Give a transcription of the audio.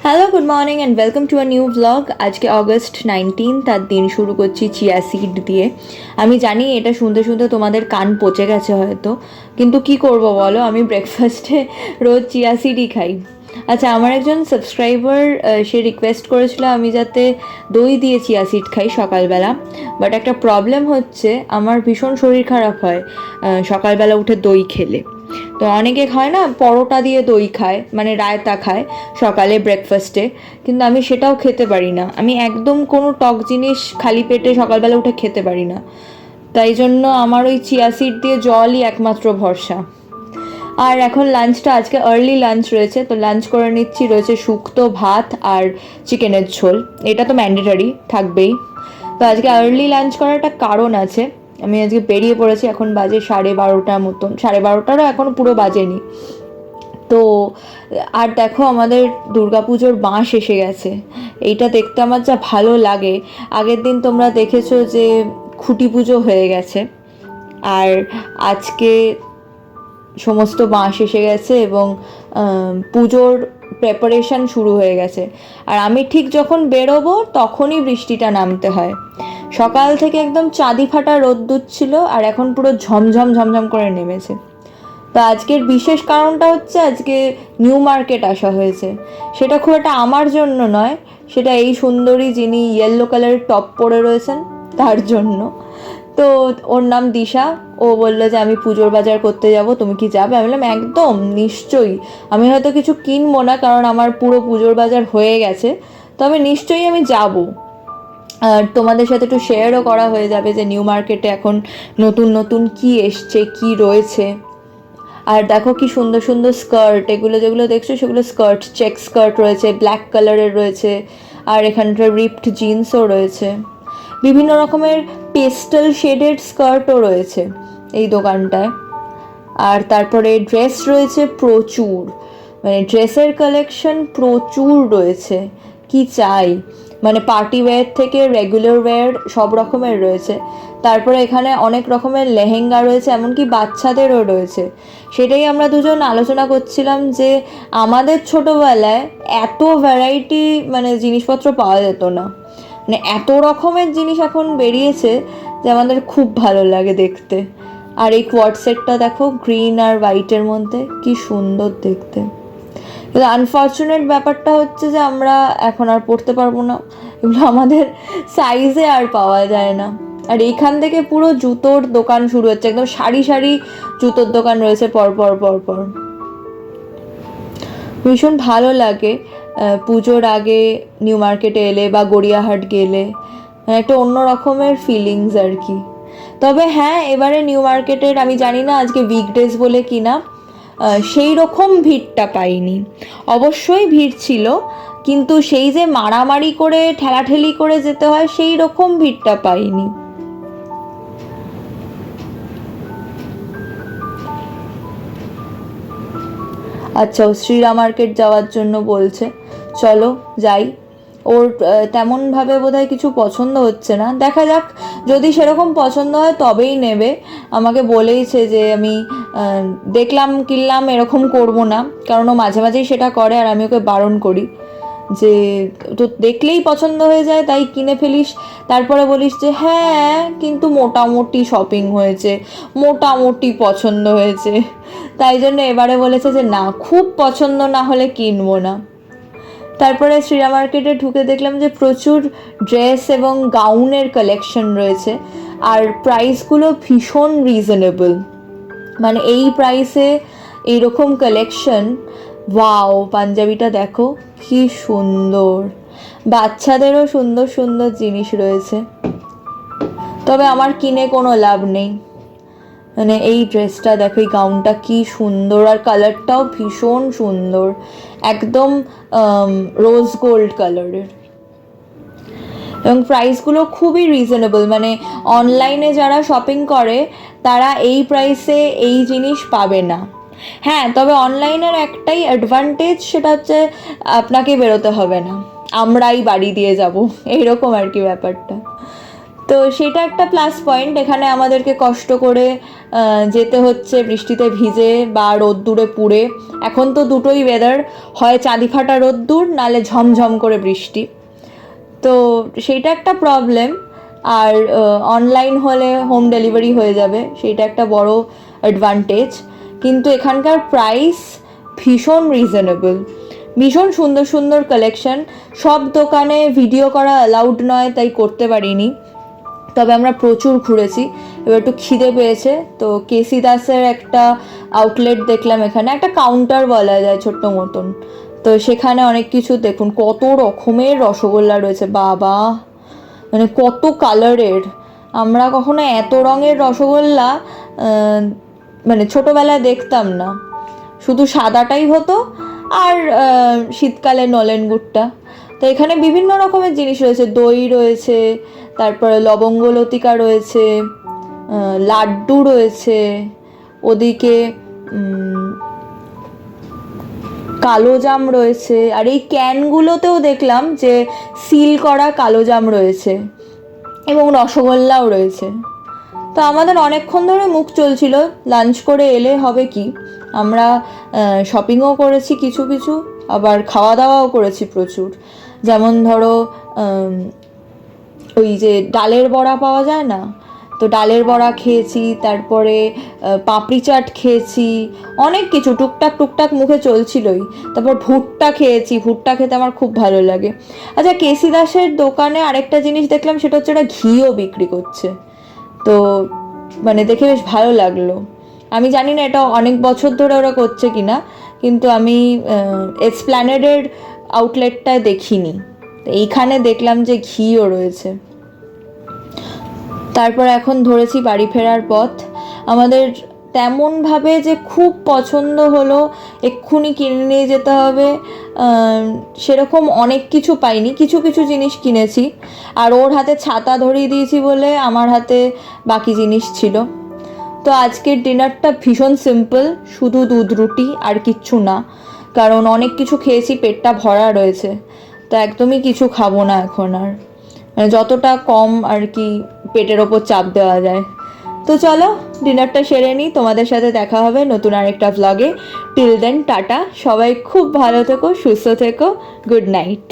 Hello, good morning and welcome to a new blog. আজকে August 19, তার দিন শুরু করছি চিয়া সিড দিয়ে। আমি জানি এটা শুনতে শুনতে তোমাদের কান পচে গেছে হয়তো, কিন্তু কি করব বলো, আমি ব্রেকফাস্টে রোজ চিয়া সিডই খাই। আচ্ছা, আমার একজন সাবস্ক্রাইবার সে রিকোয়েস্ট করেছিল আমি যাতে দই দিয়ে চিয়া সিড খাই সকালবেলা। বাট একটা প্রবলেম হচ্ছে, আমার ভীষণ শরীর খারাপ হয় সকালবেলা উঠে দই খেলে। তো অনেকে খায় না, পরোটা দিয়ে দই খায়, মানে রায়তা খায় সকালে ব্রেকফাস্টে, কিন্তু আমি সেটাও খেতে পারি না। আমি একদম কোনো টক জিনিস খালি পেটে সকালবেলা উঠে খেতে পারি না। তাই জন্য আমার ওই চিয়া সিড দিয়ে জলই একমাত্র ভরসা। আর এখন লাঞ্চটা, আজকে আর্লি লাঞ্চ রয়েছে, তো লাঞ্চ করে নিচ্ছি। রয়েছে শুক্তো ভাত আর চিকেনের ঝোল, এটা তো ম্যান্ডেটারি থাকবেই। তো আজকে আর্লি লাঞ্চ করার একটা কারণ আছে। আমি আজকে বেরিয়ে পড়েছি, এখন বাজে 12:30 মতন, 12:30টারও এখনও পুরো বাজেনি। তো আর দেখো, আমাদের দুর্গাপুজোর বাঁশ এসে গেছে। এইটা দেখতে আমার যা ভালো লাগে। আগের দিন তোমরা দেখেছো যে খুঁটি পুজো হয়ে গেছে, আর আজকে সমস্ত বাঁশ এসে গেছে এবং পুজোর প্রেপারেশন শুরু হয়ে গেছে। আর আমি ঠিক যখন বেরোবো তখনই বৃষ্টিটা নামতে হয়। সকাল থেকে একদম চাঁদি ফাটা রোদ্দুর ছিল, আর এখন পুরো ঝমঝম ঝমঝম করে নেমেছে। তো আজকের বিশেষ কারণটা হচ্ছে, আজকে নিউ মার্কেট আসা হয়েছে। সেটা খুব একটা আমার জন্য নয়, সেটা এই সুন্দরী যিনি ইয়েলো কালারের টপ পরে রয়েছেন তার জন্য। তো ওর নাম দিশা। ও বললো যে আমি পুজোর বাজার করতে যাব, তুমি কি যাবে? আমি বললাম একদম নিশ্চয়ই। আমি হয়তো কিছু কিনবো না, কারণ আমার পুরো পুজোর বাজার হয়ে গেছে, তবে নিশ্চয়ই আমি যাব। আর তোমাদের সাথে একটু শেয়ারও করা হয়ে যাবে যে নিউ মার্কেটে এখন নতুন নতুন কি এসছে, কি রয়েছে। আর দেখো কি সুন্দর সুন্দর স্কার্ট, এগুলো যেগুলো দেখছো সেগুলো স্কার্ট, চেক স্কার্ট রয়েছে, ব্ল্যাক কালারের রয়েছে, আর এখানটার রিপড জিন্সও রয়েছে। বিভিন্ন রকমের পেস্টেল শেডেড স্কার্টও রয়েছে এই দোকানটায়। আর তারপরে ড্রেস রয়েছে প্রচুর, মানে ড্রেসের কালেকশন প্রচুর রয়েছে। কি চাই, মানে পার্টি ওয়্যার থেকে রেগুলার ওয়্যার সব রকমের রয়েছে। তারপরে এখানে অনেক রকমের লেহেঙ্গা রয়েছে, এমনকি বাচ্চাদেরও রয়েছে। সেটাই আমরা দুজন আলোচনা করছিলাম যে আমাদের ছোটোবেলায় এত ভ্যারাইটি মানে জিনিসপত্র পাওয়া যেত না। মানে এত রকমের জিনিস এখন বেরিয়েছে যে আমাদের খুব ভালো লাগে দেখতে। আর এই কোয়ার্ড সেটটা দেখো, গ্রিন আর হোয়াইটের মধ্যে, কি সুন্দর দেখতে। কিন্তু আনফর্চুনেট ব্যাপারটা হচ্ছে যে আমরা এখন আর পড়তে পারবো না, এগুলো আমাদের সাইজে আর পাওয়া যায় না। আর এইখান থেকে পুরো জুতোর দোকান শুরু হচ্ছে, একদম সারি সারি জুতোর দোকান রয়েছে পরপর পরপর। ভীষণ ভালো লাগে পুজোর আগে নিউ মার্কেটে এলে বা গড়িয়াহাট গেলে, একটা অন্য রকমের ফিলিংস আর কি। তবে হ্যাঁ, এবারে নিউ মার্কেটের আমি জানি না আজকে উইকডেজ বলে কি না, সেই রকম ভিড়টা পাইনি। অবশ্যই ভিড় ছিল, কিন্তু সেই যে মারামারি করে ঠেলাঠেলি করে যেতে হয় সেই রকম ভিড়টা পাইনি। আচ্ছা, ও শ্রীরাম মার্কেট যাওয়ার জন্য বলছে, চলো যাই। ওর তেমনভাবে বোধহয় কিছু পছন্দ হচ্ছে না, দেখা যাক। যদি সেরকম পছন্দ হয় তবেই নেবে। আমাকে বলেইছে যে আমি দেখলাম কিনলাম এরকম করব না, কারণ ও মাঝে মাঝেই সেটা করে, আর আমি ওকে বারণ করি যে তো দেখলেই পছন্দ হয়ে যায় তাই কিনে ফেলিস, তারপরে বলিস যে হ্যাঁ কিন্তু মোটামুটি শপিং হয়েছে, মোটামুটি পছন্দ হয়েছে। তাই জন্য এবারে বলেছে যে না, খুব পছন্দ না হলে কিনবো না। তারপরে শ্রীরাম মার্কেটে ঢুকে দেখলাম যে প্রচুর ড্রেস এবং গাউনের কালেকশন রয়েছে, আর প্রাইসগুলো ভীষণ রিজনেবল। মানে এই প্রাইসে এইরকম কালেকশন, ওয়াও! পাঞ্জাবিটা দেখো কি সুন্দর, বাচ্চাদেরও সুন্দর সুন্দর জিনিস রয়েছে। তবে আমার কিনে কোনো লাভ নেই। মানে এই ড্রেসটা দেখো, এই গাউনটা কি সুন্দর, আর কালারটাও ভীষণ সুন্দর, একদম রোজ গোল্ড কালারের। এবং প্রাইসগুলো খুবই রিজনেবল, মানে অনলাইনে যারা শপিং করে তারা এই প্রাইসে এই জিনিস পাবে না। হ্যাঁ, তবে অনলাইনের একটাই অ্যাডভান্টেজ, সেটা হচ্ছে আপনাকে বেরোতে হবে না, আমরাই বাড়ি দিয়ে যাব, এইরকম আর কি ব্যাপারটা। তো সেটা একটা প্লাস পয়েন্ট। এখানে আমাদেরকে কষ্ট করে যেতে হচ্ছে বৃষ্টিতে ভিজে বা রোদ্দুরে পুড়ে। এখন তো দুটোই ওয়েদার, হয় চাঁদি ফাটা রোদ্দুর নালে ঝমঝম করে বৃষ্টি, তো সেইটা একটা প্রবলেম। আর অনলাইন হলে হোম ডেলিভারি হয়ে যাবে, সেইটা একটা বড় অ্যাডভান্টেজ। কিন্তু এখানকার প্রাইস ভীষণ রিজনেবল, ভীষণ সুন্দর সুন্দর কালেকশন। সব দোকানে ভিডিও করা অ্যালাউড নয়, তাই করতে পারিনি, তবে আমরা প্রচুর ঘুরেছি। এবার একটু খিদে পেয়েছে, তো কেসি দাসের একটা আউটলেট দেখলাম, এখানে একটা কাউন্টার বলা যায় ছোট্ট মতন। তো সেখানে অনেক কিছু, দেখুন কত রকমের রসগোল্লা রয়েছে, বাবা, মানে কত কালারের। আমরা কখনো এত রঙের রসগোল্লা মানে ছোটোবেলায় দেখতাম না, শুধু সাদাটাই হতো আর শীতকালে নলেন গুড়টা। তো এখানে বিভিন্ন রকমের জিনিস রয়েছে, দই রয়েছে, তারপরে লবঙ্গ লতিকা রয়েছে, লাড্ডু রয়েছে, ওদিকে কালো জাম রয়েছে, আর এই ক্যানগুলোতেও দেখলাম যে সিল করা কালো জাম রয়েছে এবং রসগোল্লাও রয়েছে। তো আমাদের অনেকক্ষণ ধরে মুখ চলছিল, লাঞ্চ করে এলে হবে কি, আমরা শপিংও করেছি কিছু কিছু, আবার খাওয়া দাওয়াও করেছি প্রচুর। যেমন ধরো ওই যে ডালের বড়া পাওয়া যায় না, তো ডালের বড়া খেয়েছি, তারপরে পাপড়ি চাট খেয়েছি, অনেক কিছু টুকটাক টুকটাক মুখে চলছিলই। তারপর ভুট্টা খেয়েছি, ভুট্টা খেতে আমার খুব ভালো লাগে। আচ্ছা, কেসি দাসের দোকানে আরেকটা জিনিস দেখলাম, সেটা হচ্ছে ওরা ঘিও বিক্রি করছে, তো মানে দেখে বেশ ভালো লাগলো। আমি জানি না এটা অনেক বছর ধরে ওরা করছে কিনা, কিন্তু আমি এসপ্ল্যানেডের আউটলেটটায় দেখিনি, এইখানে দেখলাম যে ঘিও রয়েছে। তারপর এখন ধরেছি বাড়ি ফেরার পথ। আমাদের তেমনভাবে যে খুব পছন্দ হলো এক্ষুনি কিনে নিয়ে যেতে হবে সেরকম অনেক কিছু পাইনি, কিছু কিছু জিনিস কিনেছি। আর ওর হাতে ছাতা ধরিয়ে দিয়েছি বলে আমার হাতে বাকি জিনিস ছিল। তো আজকের ডিনারটা ভীষণ সিম্পল, শুধু দুধ রুটি আর কিচ্ছু না, কারণ অনেক কিছু খেয়েছি, পেটটা ভরা রয়েছে, তো একদমই কিছু খাবো না এখন আর, মানে যতটা কম আর কি পেটের ওপর চাপ দেওয়া যায়। তো চলো ডিনারটা সেরে নিই, তোমাদের সাথে দেখা হবে নতুন আরেকটা ভ্লগে। টিল দেন টাটা, সবাই খুব ভালো থেকো, সুস্থ থেকো, গুড নাইট।